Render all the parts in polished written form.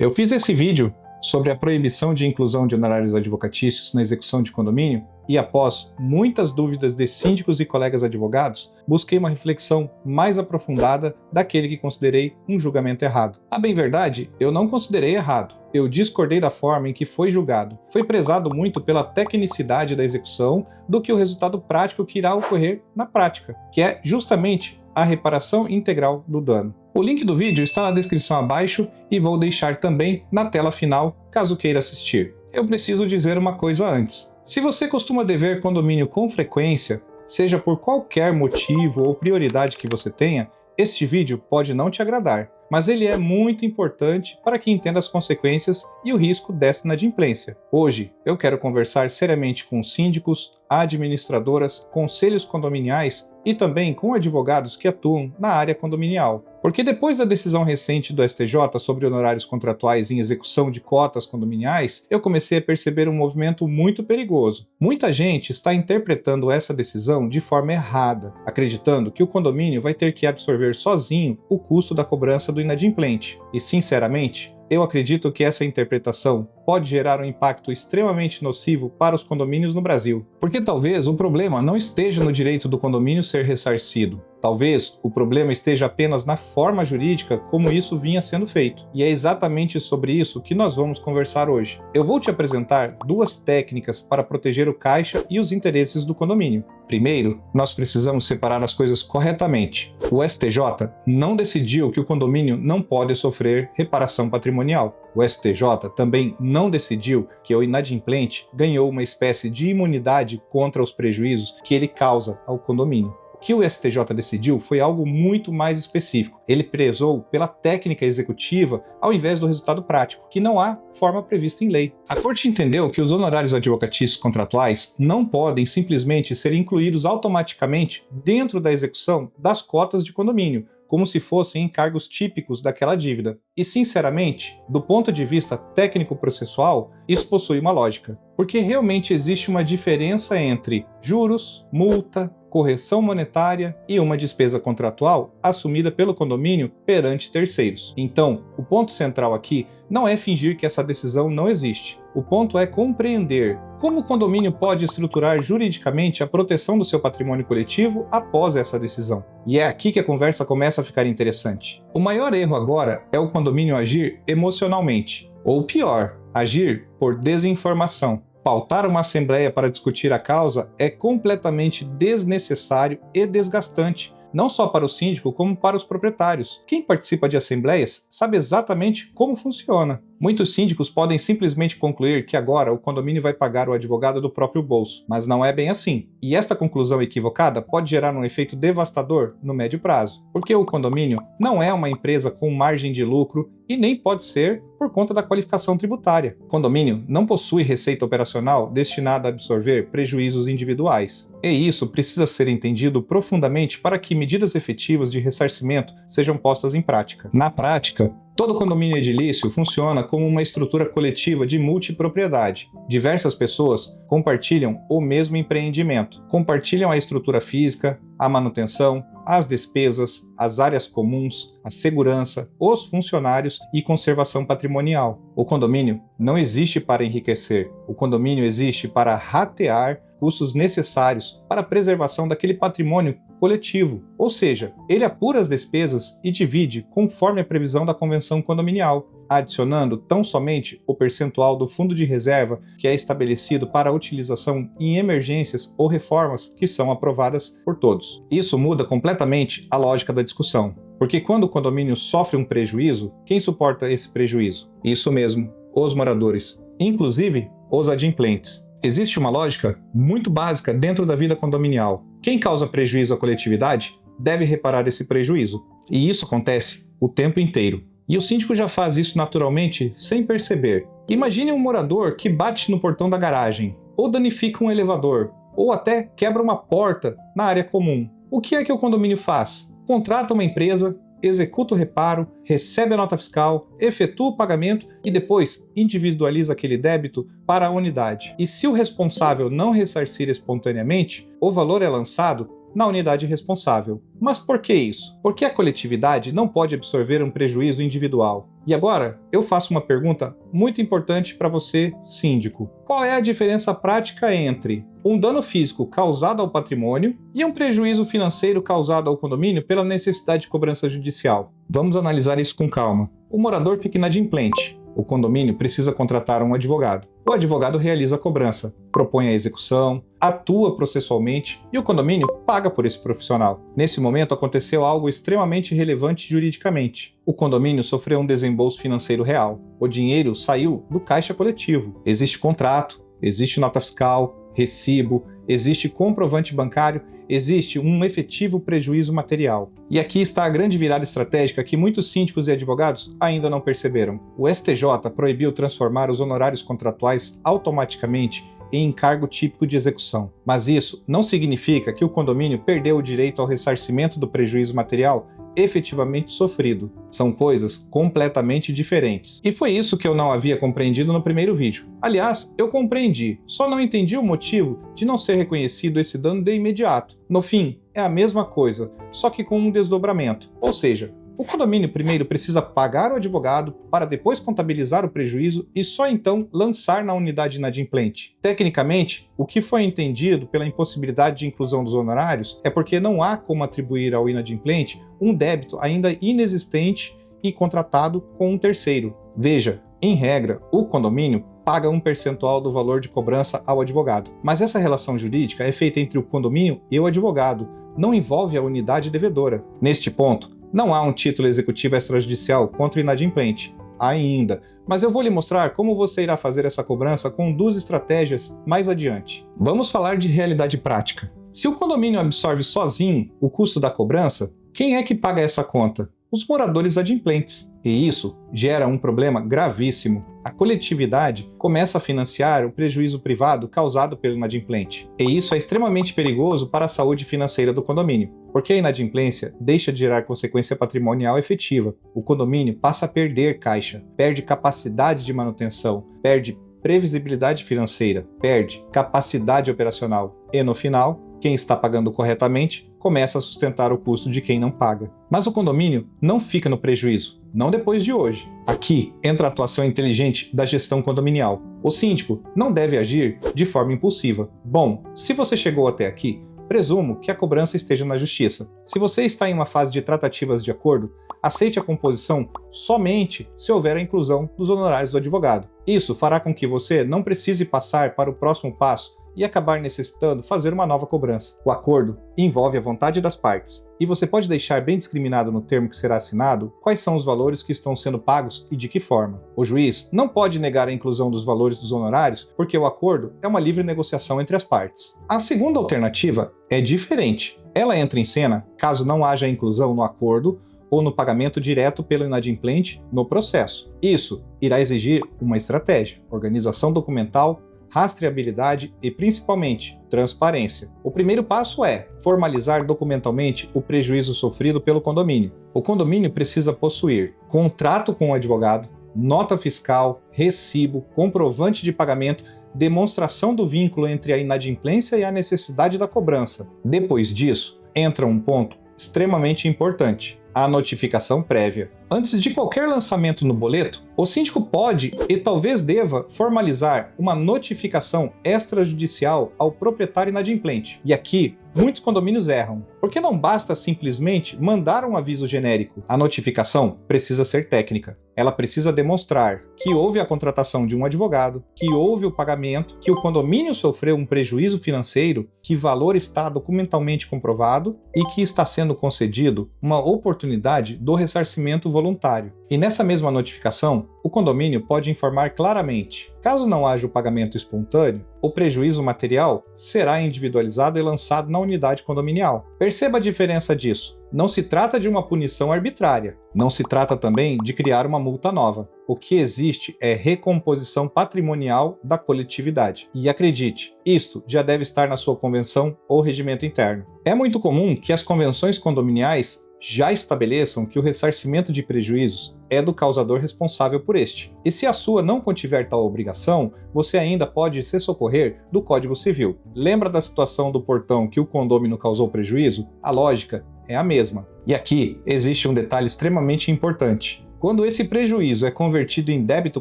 Eu fiz esse vídeo sobre a proibição de inclusão de honorários advocatícios na execução de condomínio e, após muitas dúvidas de síndicos e colegas advogados, busquei uma reflexão mais aprofundada daquele que considerei um julgamento errado. A bem verdade, eu não considerei errado. Eu discordei da forma em que foi julgado. Foi prezado muito pela tecnicidade da execução do que o resultado prático que irá ocorrer na prática, que é justamente a reparação integral do dano. O link do vídeo está na descrição abaixo e vou deixar também na tela final, caso queira assistir. Eu preciso dizer uma coisa antes. Se você costuma dever condomínio com frequência, seja por qualquer motivo ou prioridade que você tenha, este vídeo pode não te agradar, mas ele é muito importante para que entenda as consequências e o risco desta inadimplência. Hoje, eu quero conversar seriamente com síndicos, administradoras, conselhos condominiais e também com advogados que atuam na área condominial. Porque depois da decisão recente do STJ sobre honorários contratuais em execução de cotas condominiais, eu comecei a perceber um movimento muito perigoso. Muita gente está interpretando essa decisão de forma errada, acreditando que o condomínio vai ter que absorver sozinho o custo da cobrança do inadimplente. E, sinceramente, eu acredito que essa interpretação pode gerar um impacto extremamente nocivo para os condomínios no Brasil. Porque talvez o problema não esteja no direito do condomínio ser ressarcido. Talvez o problema esteja apenas na forma jurídica como isso vinha sendo feito. E é exatamente sobre isso que nós vamos conversar hoje. Eu vou te apresentar duas técnicas para proteger o caixa e os interesses do condomínio. Primeiro, nós precisamos separar as coisas corretamente. O STJ não decidiu que o condomínio não pode sofrer reparação patrimonial. O STJ também não decidiu que o inadimplente ganhou uma espécie de imunidade contra os prejuízos que ele causa ao condomínio. O que o STJ decidiu foi algo muito mais específico. Ele prezou pela técnica executiva ao invés do resultado prático, que não há forma prevista em lei. A Corte entendeu que os honorários advocatícios contratuais não podem simplesmente ser incluídos automaticamente dentro da execução das cotas de condomínio, como se fossem encargos típicos daquela dívida. E, sinceramente, do ponto de vista técnico-processual, isso possui uma lógica, porque realmente existe uma diferença entre juros, multa, correção monetária e uma despesa contratual assumida pelo condomínio perante terceiros. Então, o ponto central aqui não é fingir que essa decisão não existe. O ponto é compreender como o condomínio pode estruturar juridicamente a proteção do seu patrimônio coletivo após essa decisão. E é aqui que a conversa começa a ficar interessante. O maior erro agora é o condomínio agir emocionalmente, ou pior, agir por desinformação. Pautar uma assembleia para discutir a causa é completamente desnecessário e desgastante, não só para o síndico como para os proprietários. Quem participa de assembleias sabe exatamente como funciona. Muitos síndicos podem simplesmente concluir que agora o condomínio vai pagar o advogado do próprio bolso, mas não é bem assim. E esta conclusão equivocada pode gerar um efeito devastador no médio prazo, porque o condomínio não é uma empresa com margem de lucro e nem pode ser por conta da qualificação tributária. O condomínio não possui receita operacional destinada a absorver prejuízos individuais. E isso precisa ser entendido profundamente para que medidas efetivas de ressarcimento sejam postas em prática. Na prática, todo condomínio edilício funciona como uma estrutura coletiva de multipropriedade. Diversas pessoas compartilham o mesmo empreendimento, compartilham a estrutura física, a manutenção, as despesas, as áreas comuns, a segurança, os funcionários e conservação patrimonial. O condomínio não existe para enriquecer, o condomínio existe para ratear custos necessários para a preservação daquele patrimônio coletivo, ou seja, ele apura as despesas e divide conforme a previsão da convenção condominial, adicionando tão somente o percentual do fundo de reserva que é estabelecido para a utilização em emergências ou reformas que são aprovadas por todos. Isso muda completamente a lógica da discussão, porque quando o condomínio sofre um prejuízo, quem suporta esse prejuízo? Isso mesmo, os moradores, inclusive os adimplentes. Existe uma lógica muito básica dentro da vida condominial. Quem causa prejuízo à coletividade deve reparar esse prejuízo. E isso acontece o tempo inteiro. E o síndico já faz isso naturalmente sem perceber. Imagine um morador que bate no portão da garagem, ou danifica um elevador, ou até quebra uma porta na área comum. O que é que o condomínio faz? Contrata uma empresa, executa o reparo, recebe a nota fiscal, efetua o pagamento e depois individualiza aquele débito para a unidade. E se o responsável não ressarcir espontaneamente, o valor é lançado na unidade responsável. Mas por que isso? Porque a coletividade não pode absorver um prejuízo individual. E agora, eu faço uma pergunta muito importante para você, síndico. Qual é a diferença prática entre um dano físico causado ao patrimônio e um prejuízo financeiro causado ao condomínio pela necessidade de cobrança judicial? Vamos analisar isso com calma. O morador fica inadimplente. O condomínio precisa contratar um advogado. O advogado realiza a cobrança, propõe a execução, atua processualmente e o condomínio paga por esse profissional. Nesse momento aconteceu algo extremamente relevante juridicamente. O condomínio sofreu um desembolso financeiro real. O dinheiro saiu do caixa coletivo. Existe contrato, existe nota fiscal, recibo, existe comprovante bancário, existe um efetivo prejuízo material. E aqui está a grande virada estratégica que muitos síndicos e advogados ainda não perceberam. O STJ proibiu transformar os honorários contratuais automaticamente em encargo típico de execução. Mas isso não significa que o condomínio perdeu o direito ao ressarcimento do prejuízo material efetivamente sofrido. São coisas completamente diferentes. E foi isso que eu não havia compreendido no primeiro vídeo. Aliás, eu compreendi, só não entendi o motivo de não ser reconhecido esse dano de imediato. No fim, é a mesma coisa, só que com um desdobramento. Ou seja, o condomínio primeiro precisa pagar o advogado para depois contabilizar o prejuízo e só então lançar na unidade inadimplente. Tecnicamente, o que foi entendido pela impossibilidade de inclusão dos honorários é porque não há como atribuir ao inadimplente um débito ainda inexistente e contratado com um terceiro. Veja, em regra, o condomínio paga um percentual do valor de cobrança ao advogado. Mas essa relação jurídica é feita entre o condomínio e o advogado, não envolve a unidade devedora. Neste ponto, não há um título executivo extrajudicial contra o inadimplente, ainda, mas eu vou lhe mostrar como você irá fazer essa cobrança com 2 estratégias mais adiante. Vamos falar de realidade prática. Se o condomínio absorve sozinho o custo da cobrança, quem é que paga essa conta? Os moradores adimplentes. E isso gera um problema gravíssimo. A coletividade começa a financiar o prejuízo privado causado pelo inadimplente. E isso é extremamente perigoso para a saúde financeira do condomínio, porque a inadimplência deixa de gerar consequência patrimonial efetiva. O condomínio passa a perder caixa, perde capacidade de manutenção, perde previsibilidade financeira, perde capacidade operacional. E no final, quem está pagando corretamente começa a sustentar o custo de quem não paga. Mas o condomínio não fica no prejuízo, não depois de hoje. Aqui entra a atuação inteligente da gestão condominial. O síndico não deve agir de forma impulsiva. Bom, se você chegou até aqui, presumo que a cobrança esteja na justiça. Se você está em uma fase de tratativas de acordo, aceite a composição somente se houver a inclusão dos honorários do advogado. Isso fará com que você não precise passar para o próximo passo e acabar necessitando fazer uma nova cobrança. O acordo envolve a vontade das partes, e você pode deixar bem discriminado no termo que será assinado quais são os valores que estão sendo pagos e de que forma. O juiz não pode negar a inclusão dos valores dos honorários porque o acordo é uma livre negociação entre as partes. A segunda alternativa é diferente. Ela entra em cena caso não haja inclusão no acordo ou no pagamento direto pelo inadimplente no processo. Isso irá exigir uma estratégia, organização documental, rastreabilidade e, principalmente, transparência. O primeiro passo é formalizar documentalmente o prejuízo sofrido pelo condomínio. O condomínio precisa possuir contrato com o advogado, nota fiscal, recibo, comprovante de pagamento, demonstração do vínculo entre a inadimplência e a necessidade da cobrança. Depois disso, entra um ponto extremamente importante: a notificação prévia. Antes de qualquer lançamento no boleto, o síndico pode e talvez deva formalizar uma notificação extrajudicial ao proprietário inadimplente. E aqui, muitos condomínios erram, porque não basta simplesmente mandar um aviso genérico. A notificação precisa ser técnica. Ela precisa demonstrar que houve a contratação de um advogado, que houve o pagamento, que o condomínio sofreu um prejuízo financeiro, que o valor está documentalmente comprovado e que está sendo concedido uma oportunidade do ressarcimento voluntário. E nessa mesma notificação, o condomínio pode informar claramente: caso não haja o pagamento espontâneo, o prejuízo material será individualizado e lançado na unidade condominial. Perceba a diferença disso. Não se trata de uma punição arbitrária. Não se trata também de criar uma multa nova. O que existe é recomposição patrimonial da coletividade. E acredite, isto já deve estar na sua convenção ou regimento interno. É muito comum que as convenções condominiais já estabeleçam que o ressarcimento de prejuízos é do causador responsável por este. E se a sua não contiver tal obrigação, você ainda pode se socorrer do Código Civil. Lembra da situação do portão que o condômino causou prejuízo? A lógica é a mesma. E aqui existe um detalhe extremamente importante. Quando esse prejuízo é convertido em débito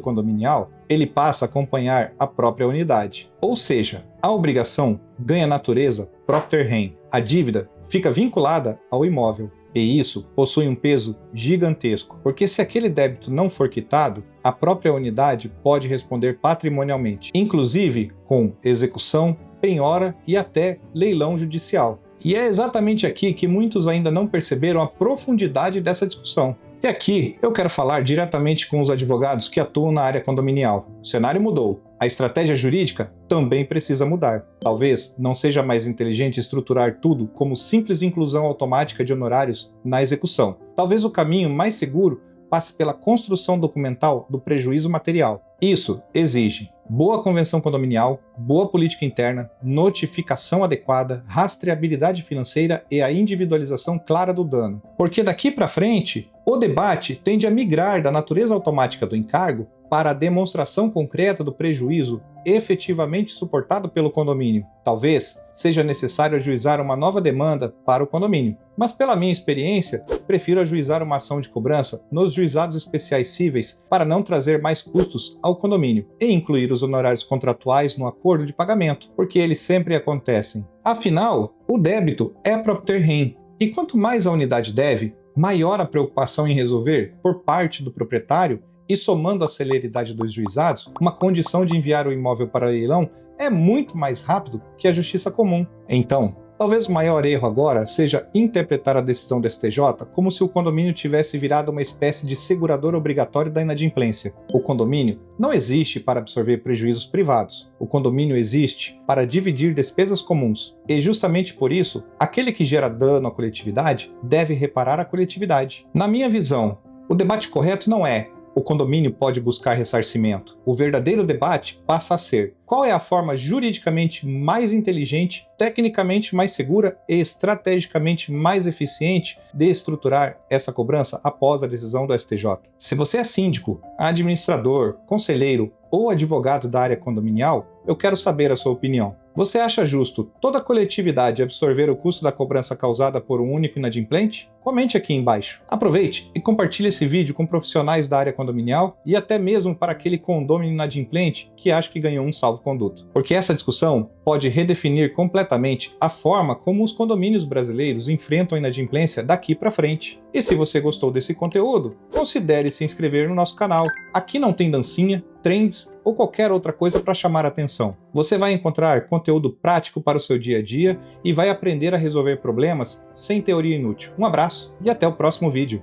condominial, ele passa a acompanhar a própria unidade. Ou seja, a obrigação ganha natureza propter rem. A dívida fica vinculada ao imóvel. E isso possui um peso gigantesco, porque se aquele débito não for quitado, a própria unidade pode responder patrimonialmente, inclusive com execução, penhora e até leilão judicial. E é exatamente aqui que muitos ainda não perceberam a profundidade dessa discussão. E aqui eu quero falar diretamente com os advogados que atuam na área condominial. O cenário mudou. A estratégia jurídica também precisa mudar. Talvez não seja mais inteligente estruturar tudo como simples inclusão automática de honorários na execução. Talvez o caminho mais seguro passe pela construção documental do prejuízo material. Isso exige boa convenção condominial, boa política interna, notificação adequada, rastreabilidade financeira e a individualização clara do dano. Porque daqui para frente, o debate tende a migrar da natureza automática do encargo para a demonstração concreta do prejuízo efetivamente suportado pelo condomínio. Talvez seja necessário ajuizar uma nova demanda para o condomínio, mas pela minha experiência, prefiro ajuizar uma ação de cobrança nos juizados especiais cíveis para não trazer mais custos ao condomínio e incluir os honorários contratuais no acordo de pagamento, porque eles sempre acontecem. Afinal, o débito é propter rem, e quanto mais a unidade deve, maior a preocupação em resolver por parte do proprietário. E somando a celeridade dos juizados, uma condição de enviar o imóvel para leilão é muito mais rápido que a justiça comum. Então, talvez o maior erro agora seja interpretar a decisão do STJ como se o condomínio tivesse virado uma espécie de segurador obrigatório da inadimplência. O condomínio não existe para absorver prejuízos privados. O condomínio existe para dividir despesas comuns. E justamente por isso, aquele que gera dano à coletividade deve reparar a coletividade. Na minha visão, o debate correto não é o condomínio pode buscar ressarcimento. O verdadeiro debate passa a ser: qual é a forma juridicamente mais inteligente, tecnicamente mais segura e estrategicamente mais eficiente de estruturar essa cobrança após a decisão do STJ? Se você é síndico, administrador, conselheiro ou advogado da área condominial, eu quero saber a sua opinião. Você acha justo toda a coletividade absorver o custo da cobrança causada por um único inadimplente? Comente aqui embaixo. Aproveite e compartilhe esse vídeo com profissionais da área condominial e até mesmo para aquele condômino inadimplente que acha que ganhou um salvo-conduto. Porque essa discussão pode redefinir completamente a forma como os condomínios brasileiros enfrentam a inadimplência daqui para frente. E se você gostou desse conteúdo, considere se inscrever no nosso canal. Aqui não tem dancinha, trends ou qualquer outra coisa para chamar a atenção. Você vai encontrar conteúdo prático para o seu dia a dia e vai aprender a resolver problemas sem teoria inútil. Um abraço e até o próximo vídeo.